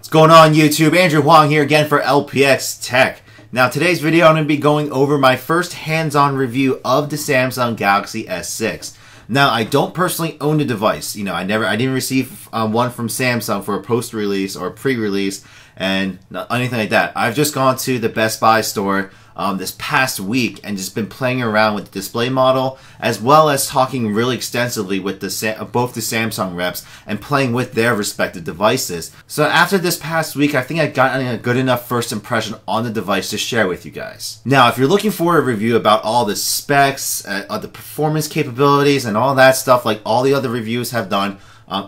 What's going on YouTube? Andrew Huang here again for LPX Tech. Now today's video I'm going to be going over my first hands-on review of the Samsung Galaxy S6. Now I don't personally own the device. I didn't receive one from Samsung for a post-release or pre-release and anything like that. I've just gone to the Best Buy store this past week and just been playing around with the display model, as well as talking really extensively with both the Samsung reps and playing with their respective devices. So after this past week, I think I got a good enough first impression on the device to share with you guys. Now, if you're looking for a review about all the specs, the performance capabilities, and all that stuff like all the other reviews have done,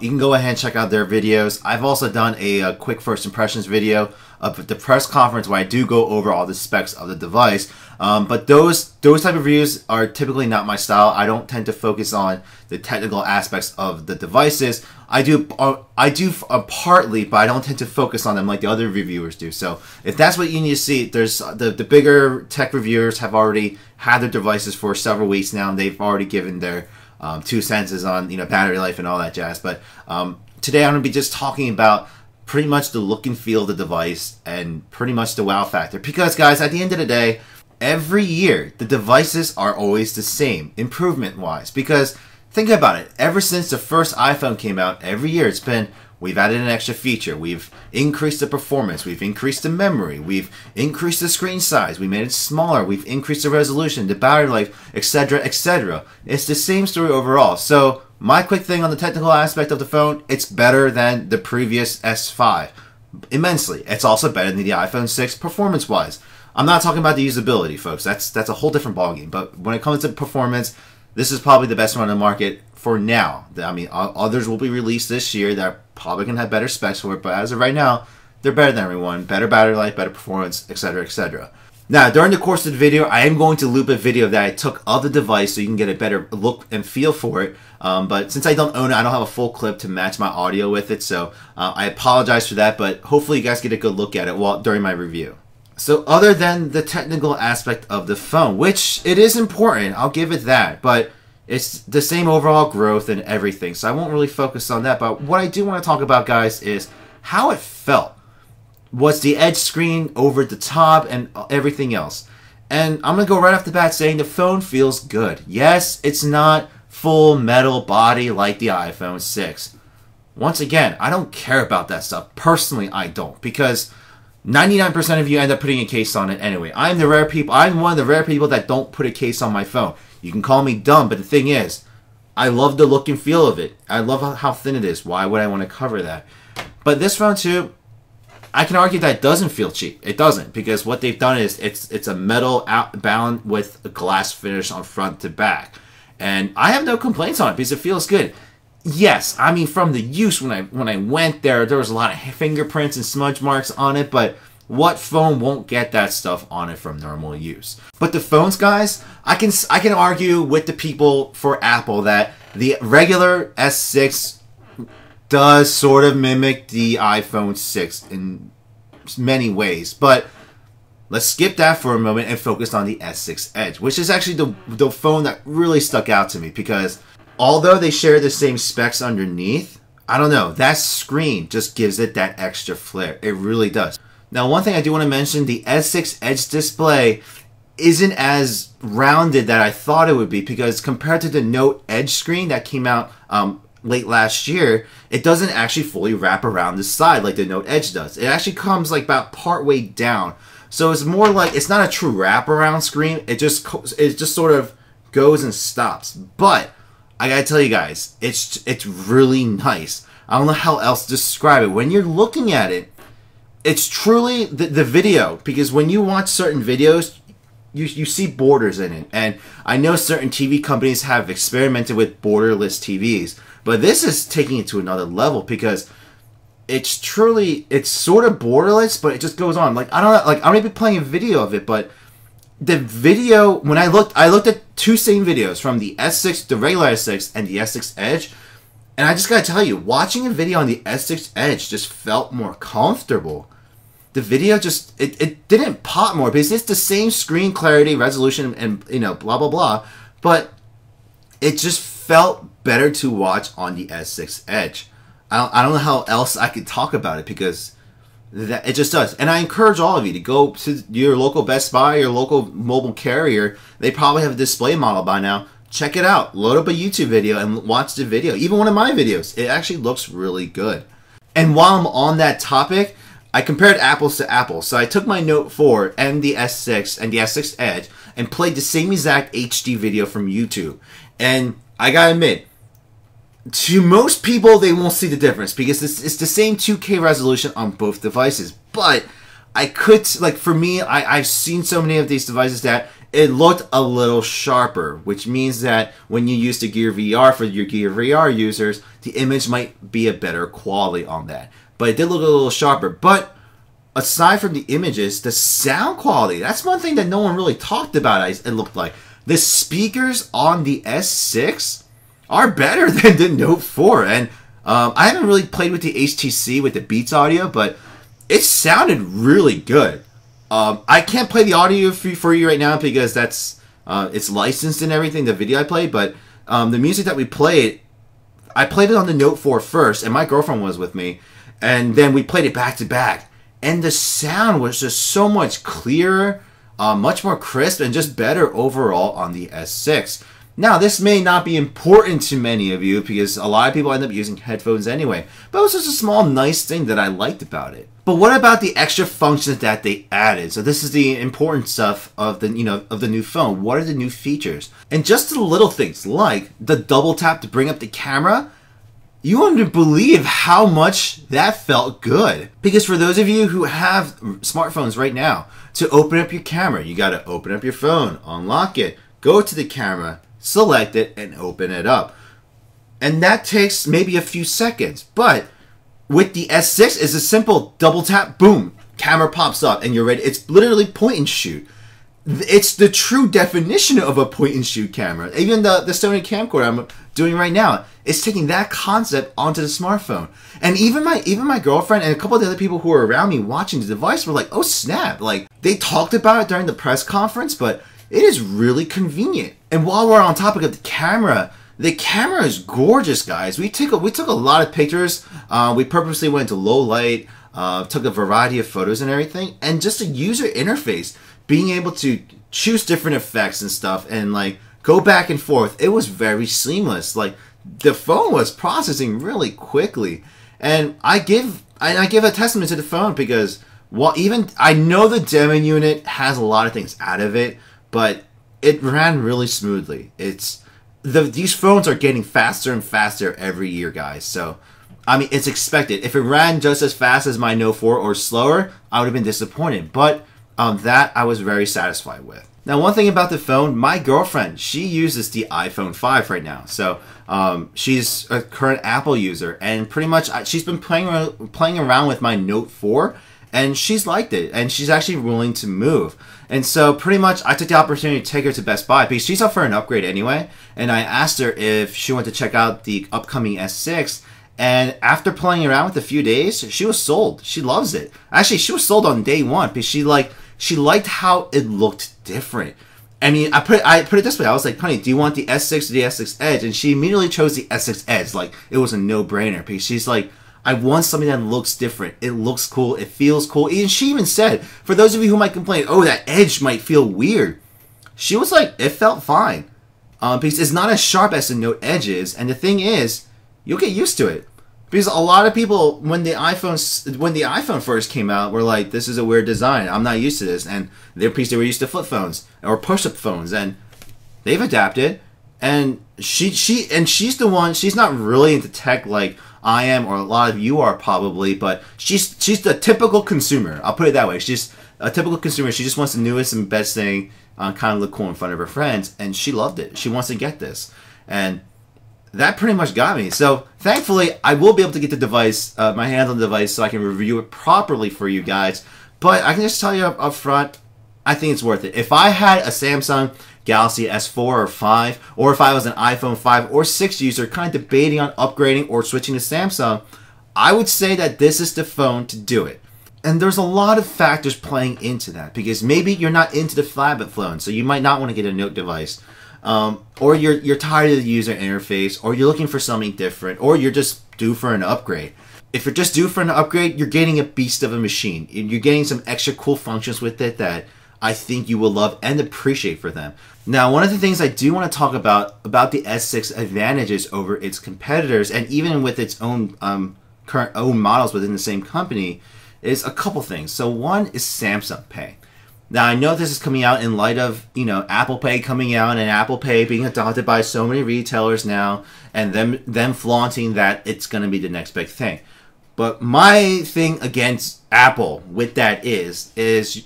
you can go ahead and check out their videos. I've also done a quick first impressions video of the press conference where I do go over all the specs of the device. But those type of reviews are typically not my style. I don't tend to focus on the technical aspects of the devices. I do partly, but I don't tend to focus on them like the other reviewers do. So if that's what you need to see, there's the bigger tech reviewers have already had their devices for several weeks now, and they've already given their 2 cents on battery life and all that jazz. But today I'm going to be just talking about pretty much the look and feel of the device and pretty much the wow factor. Because guys, at the end of the day, every year the devices are always the same improvement wise. Because think about it, ever since the first iPhone came out, every year it's been, we've added an extra feature, we've increased the performance, we've increased the memory, we've increased the screen size, we made it smaller, we've increased the resolution, the battery life, etc, etc. It's the same story overall. So my quick thing on the technical aspect of the phone, it's better than the previous S5. Immensely. It's also better than the iPhone 6 performance-wise. I'm not talking about the usability, folks. That's a whole different ballgame. But when it comes to performance, this is probably the best one on the market for now. I mean, others will be released this year that probably can have better specs for it, but as of right now, they're better than everyone. Better battery life, better performance, etc, etc. Now, during the course of the video, I am going to loop a video that I took of the device so you can get a better look and feel for it. But since I don't own it, I don't have a full clip to match my audio with it, so I apologize for that, but hopefully you guys get a good look at it during my review. So other than the technical aspect of the phone, which it is important, I'll give it that, but it's the same overall growth and everything, so I won't really focus on that. But what I do want to talk about, guys, is how it felt. Was the edge screen over the top and everything else. And I'm going to go right off the bat saying the phone feels good. Yes, it's not full metal body like the iPhone 6. Once again, I don't care about that stuff. Personally, I don't. Because 99% of you end up putting a case on it anyway. I'm one of the rare people that don't put a case on my phone. You can call me dumb, but the thing is, I love the look and feel of it. I love how thin it is. Why would I want to cover that? But this phone too, I can argue that it doesn't feel cheap. It doesn't, because what they've done is it's a metal bound with a glass finish on front to back. And I have no complaints on it because it feels good. Yes, I mean, from the use, when I went there was a lot of fingerprints and smudge marks on it, but what phone won't get that stuff on it from normal use? But the phones, guys, I can argue with the people for Apple that the regular S6 does sort of mimic the iPhone 6 in many ways. But let's skip that for a moment and focus on the S6 Edge, which is actually the phone that really stuck out to me, because although they share the same specs underneath, I don't know, that screen just gives it that extra flair. It really does. Now, one thing I do want to mention, the S6 Edge display isn't as rounded that I thought it would be, because compared to the Note Edge screen that came out late last year, it doesn't actually fully wrap around the side like the Note Edge does. It actually comes like about part way down. So it's more like, it's not a true wraparound screen. It just sort of goes and stops. But I gotta tell you guys, it's really nice. I don't know how else to describe it. When you're looking at it, it's truly the video, because when you watch certain videos, you see borders in it. And I know certain TV companies have experimented with borderless TVs, but this is taking it to another level, because it's sort of borderless, but it just goes on. Like, I don't know, like, I'm gonna be playing a video of it, but the video, when I looked at 2 same videos from the S6, the regular S6, and the S6 Edge, and I just gotta tell you, watching a video on the S6 Edge just felt more comfortable. The video just, it didn't pop more, because it's the same screen clarity, resolution, and, blah, blah, blah, but it just felt better to watch on the S6 Edge. I don't know how else I could talk about it, because That it just does. And I encourage all of you to go to your local Best Buy, your local mobile carrier. They probably have a display model by now. Check it out. Load up a YouTube video and watch the video. Even one of my videos. It actually looks really good. And while I'm on that topic, I compared apples to apples. So I took my Note 4 and the S6 and the S6 Edge and played the same exact HD video from YouTube. And I gotta admit, to most people, they won't see the difference because it's the same 2K resolution on both devices. But I could, like, for me, I've seen so many of these devices that it looked a little sharper, which means that when you use the Gear VR for your Gear VR users, the image might be a better quality on that. But it did look a little sharper. But aside from the images, the sound quality, that's one thing that no one really talked about, it looked like. The speakers on the S6 are better than the Note 4. And I haven't really played with the HTC, with the Beats audio, but it sounded really good. I can't play the audio for you right now because that's it's licensed and everything, the video I played, but the music that we played, I played it on the Note 4 first, and my girlfriend was with me, and then we played it back to back. And the sound was just so much clearer, much more crisp, and just better overall on the S6. Now, this may not be important to many of you because a lot of people end up using headphones anyway, but it was just a small nice thing that I liked about it. But what about the extra functions that they added? So this is the important stuff of the, of the new phone. What are the new features? And just the little things like the double tap to bring up the camera. You wouldn't believe how much that felt good. Because for those of you who have smartphones right now, to open up your camera, you got to open up your phone, unlock it, go to the camera, select it, and open it up. And that takes maybe a few seconds. But with the S6, it's a simple double tap, boom, camera pops up, and you're ready. It's literally point and shoot. It's the true definition of a point and shoot camera. Even the Sony camcorder I'm doing right now, it's taking that concept onto the smartphone. And even my girlfriend and a couple of the other people who were around me watching the device were like, oh snap. Like, they talked about it during the press conference, but it is really convenient. And while we're on topic of the camera is gorgeous, guys. We took a lot of pictures. We purposely went to low light, took a variety of photos and everything. And just the user interface, being able to choose different effects and stuff and like go back and forth, it was very seamless. Like, the phone was processing really quickly. And I give a testament to the phone because I know the demo unit has a lot of things out of it, but it ran really smoothly. These phones are getting faster and faster every year, guys. So, I mean, it's expected. If it ran just as fast as my Note 4 or slower, I would have been disappointed. But that I was very satisfied with. Now, one thing about the phone, my girlfriend, she uses the iPhone 5 right now. So, she's a current Apple user. And pretty much, she's been playing around with my Note 4. And she's liked it. And she's actually willing to move. And so pretty much I took the opportunity to take her to Best Buy because she's up for an upgrade anyway. And I asked her if she wanted to check out the upcoming S6. And after playing around with it a few days, she was sold. She loves it. Actually, she was sold on day one because she liked how it looked different. I mean, I put it this way. I was like, honey, do you want the S6 or the S6 Edge? And she immediately chose the S6 Edge. Like, it was a no-brainer because she's like, I want something that looks different. It looks cool. It feels cool. And she even said, for those of you who might complain, oh, that edge might feel weird. She was like, it felt fine. Because it's not as sharp as the Note Edge is. And the thing is, you'll get used to it. Because a lot of people, when the iPhone first came out, were like, this is a weird design. I'm not used to this. And they were used to flip phones or push-up phones. And they've adapted. And she's the one, she's not really into tech like I am, or a lot of you are probably, but she's the typical consumer. I'll put it that way. She's a typical consumer. She just wants the newest and best thing, kind of look cool in front of her friends, and she loved it. She wants to get this, and that pretty much got me. So thankfully, I will be able to get the device, my hands on the device, so I can review it properly for you guys. But I can just tell you up front, I think it's worth it. If I had a Samsung Galaxy S4 or 5, or if I was an iPhone 5 or 6 user kind of debating on upgrading or switching to Samsung, I would say that this is the phone to do it. And there's a lot of factors playing into that, because maybe you're not into the flagship phone, so you might not want to get a Note device, or you're tired of the user interface, or you're looking for something different, or you're just due for an upgrade. if you're just due for an upgrade, you're getting a beast of a machine. You're getting some extra cool functions with it that I think you will love and appreciate for them. Now, one of the things I do want to talk about the S6 advantages over its competitors, and even with its own current own models within the same company, is a couple things. So one is Samsung Pay. Now, I know this is coming out in light of, Apple Pay coming out and Apple Pay being adopted by so many retailers now, and them flaunting that it's going to be the next big thing. But my thing against Apple with that is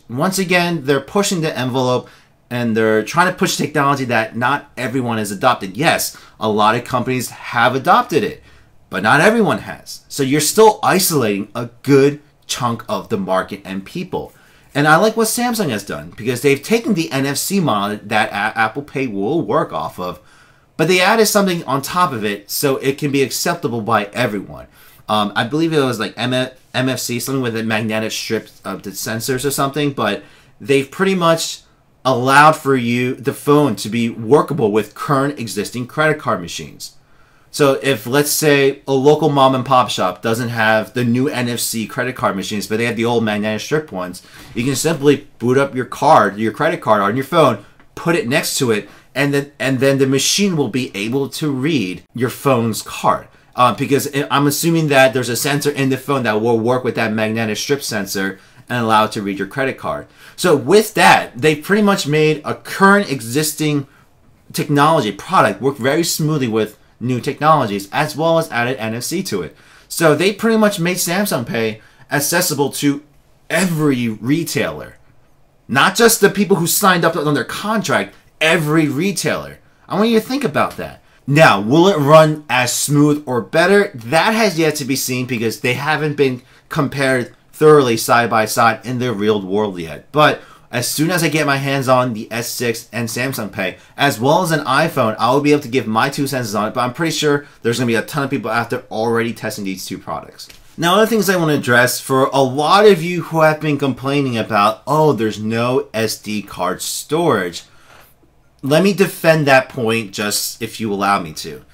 once again, they're pushing the envelope and they're trying to push technology that not everyone has adopted. Yes, a lot of companies have adopted it, but not everyone has. So you're still isolating a good chunk of the market and people. And I like what Samsung has done, because they've taken the NFC model that Apple Pay will work off of, but they added something on top of it so it can be acceptable by everyone. I believe it was like MFC, something with a magnetic strip of the sensors or something, but they've pretty much allowed for the phone to be workable with current existing credit card machines. So if, let's say, a local mom and pop shop doesn't have the new NFC credit card machines, but they have the old magnetic strip ones, you can simply boot up your credit card on your phone, put it next to it, and then the machine will be able to read your phone's card. Because I'm assuming that there's a sensor in the phone that will work with that magnetic strip sensor and allow it to read your credit card. So with that, they pretty much made a current existing technology product work very smoothly with new technologies, as well as added NFC to it. So they pretty much made Samsung Pay accessible to every retailer. Not just the people who signed up on their contract, every retailer. I want you to think about that. Now, will it run as smooth or better? That has yet to be seen, because they haven't been compared thoroughly side by side in the real world yet. But as soon as I get my hands on the S6 and Samsung Pay, as well as an iPhone, I will be able to give my 2 cents on it. But I'm pretty sure there's going to be a ton of people out there already testing these two products. Now, other things I want to address for a lot of you who have been complaining about, oh, there's no SD card storage. Let me defend that point, just if you allow me to.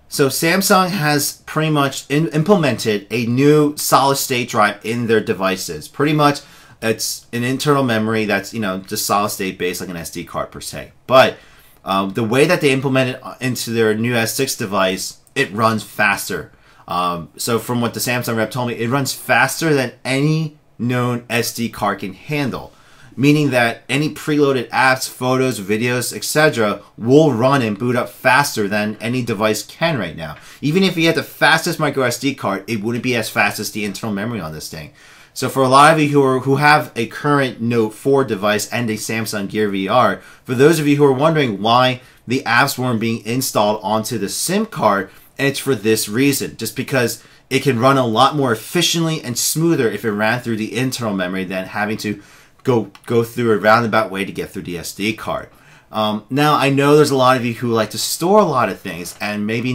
So Samsung has pretty much implemented a new solid state drive in their devices. Pretty much it's an internal memory that's, just solid state based, like an SD card per se. But the way that they implement it into their new S6 device, it runs faster. So from what the Samsung rep told me, it runs faster than any known SD card can handle. Meaning that any preloaded apps, photos, videos, etc. will run and boot up faster than any device can right now. Even if you had the fastest micro SD card, it wouldn't be as fast as the internal memory on this thing. So for a lot of you who have a current Note 4 device and a Samsung Gear VR, for those of you who are wondering why the apps weren't being installed onto the SIM card, it's for this reason. Just because it can run a lot more efficiently and smoother if it ran through the internal memory than having to go through a roundabout way to get through the SD card. Now, I know there's a lot of you who like to store a lot of things, and maybe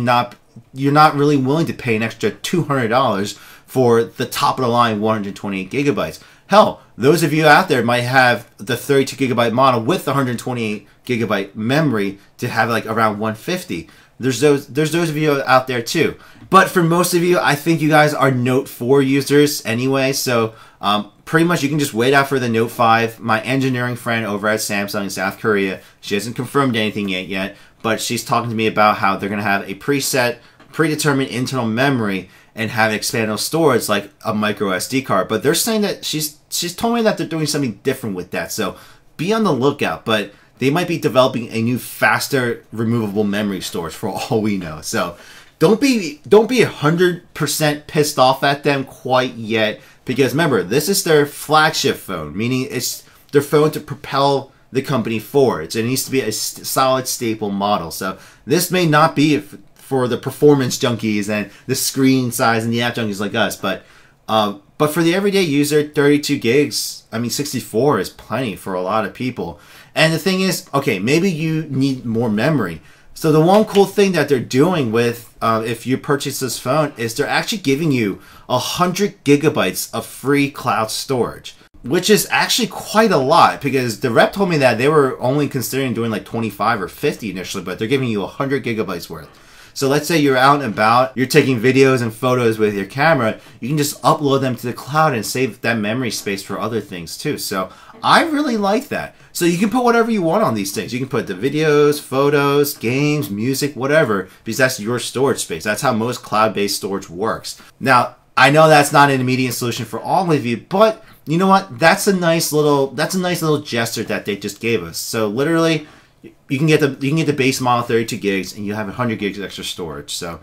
you're not really willing to pay an extra $200 for the top of the line 128 gigabytes. Hell, those of you out there might have the 32 gigabyte model with the 128 gigabyte memory to have like around 150. There's those of you out there too. But for most of you, I think you guys are Note 4 users anyway, so pretty much you can just wait out for the Note 5. My engineering friend over at Samsung in South Korea, she hasn't confirmed anything yet, but she's talking to me about how they're going to have a predetermined internal memory and have expandable storage like a micro SD card. But they're saying that she's told me that they're doing something different with that, so be on the lookout. But they might be developing a new faster removable memory storage for all we know. So don't be 100% pissed off at them quite yet, because remember, this is their flagship phone, meaning it's their phone to propel the company forward. So it needs to be a solid, staple model. So this may not be for the performance junkies and the screen size and the app junkies like us, but for the everyday user, 32 gigs, 64 is plenty for a lot of people. And the thing is, okay, maybe you need more memory. So the one cool thing that they're doing with, if you purchase this phone, is they're actually giving you 100 gigabytes of free cloud storage, which is actually quite a lot, because the rep told me that they were only considering doing like 25 or 50 initially, but they're giving you 100 gigabytes worth. So let's say you're out and about, you're taking videos and photos with your camera, you can just upload them to the cloud and save that memory space for other things too. So I really like that. So you can put whatever you want on these things. You can put the videos, photos, games, music, whatever, because that's your storage space. That's how most cloud-based storage works. Now, I know that's not an immediate solution for all of you, but you know what? That's a nice little gesture that they just gave us. So literally, you can get the base model 32 gigs, and you have 100 gigs extra storage. So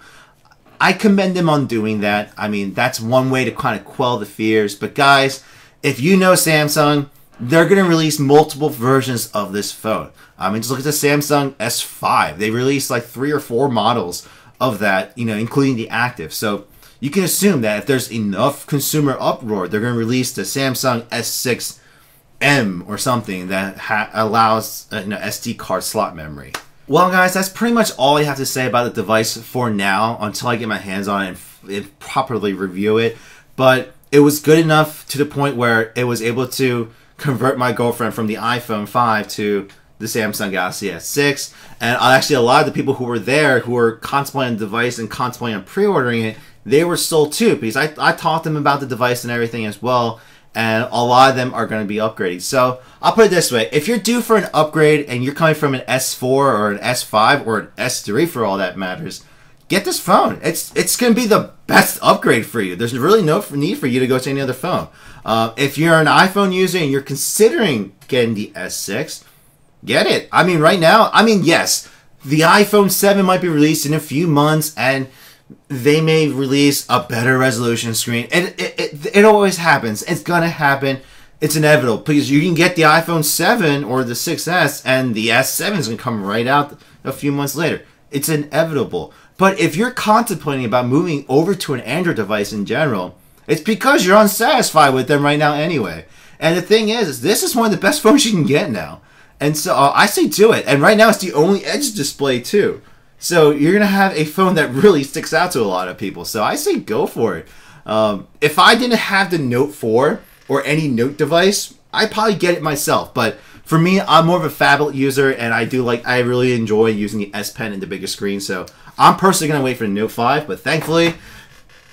I commend them on doing that. I mean, that's one way to kind of quell the fears. But guys, if you know Samsung, they're going to release multiple versions of this phone. I mean, just look at the Samsung S5. They released like 3 or 4 models of that, you know, including the Active. So you can assume that if there's enough consumer uproar, they're going to release the Samsung S6M or something that allows SD card slot memory. Well, guys, that's pretty much all I have to say about the device for now until I get my hands on it and properly review it. But it was good enough to the point where it was able to convert my girlfriend from the iPhone 5 to the Samsung Galaxy S6. And actually, a lot of the people who were there, who were contemplating the device and contemplating on pre-ordering it, they were sold too, because I taught them about the device and everything as well, and a lot of them are going to be upgrading. So I'll put it this way: if you're due for an upgrade and you're coming from an S4 or an S5 or an S3 for all that matters, get this phone. It's going to be the best upgrade for you. There's really no need for you to go to any other phone. If you're an iPhone user and you're considering getting the S6, get it. I mean, right now, yes, the iPhone 7 might be released in a few months, and they may release a better resolution screen. It always happens. It's gonna happen. It's inevitable, because you can get the iPhone 7 or the 6S, and the S7 is gonna come right out a few months later. It's inevitable. But if you're contemplating about moving over to an Android device in general, it's because you're unsatisfied with them right now anyway. And the thing is this is one of the best phones you can get now. And so I say do it. And right now it's the only Edge display too. So you're going to have a phone that really sticks out to a lot of people. So I say go for it. If I didn't have the Note 4 or any Note device, I'd probably get it myself. But for me, I'm more of a phablet user, and I really enjoy using the S Pen and the bigger screen. So I'm personally going to wait for the Note 5, but thankfully,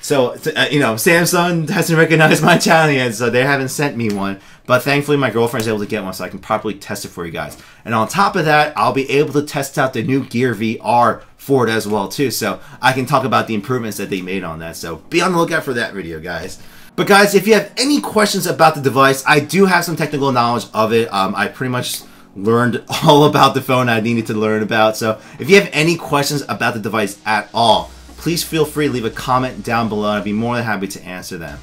Samsung hasn't recognized my channel yet, so they haven't sent me one. But thankfully, my girlfriend's able to get one, so I can properly test it for you guys. And on top of that, I'll be able to test out the new Gear VR for it as well, too. So I can talk about the improvements that they made on that. So be on the lookout for that video, guys. But guys, if you have any questions about the device, I do have some technical knowledge of it. I pretty much learned all about the phone I needed to learn about. So if you have any questions about the device at all, please feel free to leave a comment down below. I'd be more than happy to answer them.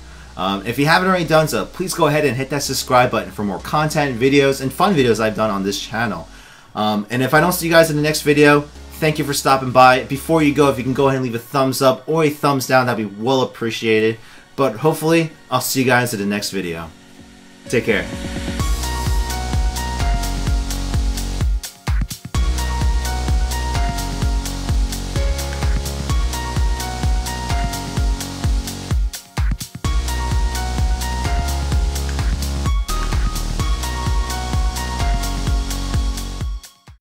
If you haven't already done so, please go ahead and hit that subscribe button for more content, videos, and fun videos I've done on this channel. And if I don't see you guys in the next video, thank you for stopping by. Before you go, if you can go ahead and leave a thumbs up or a thumbs down, that'd be well appreciated. But hopefully, I'll see you guys in the next video. Take care.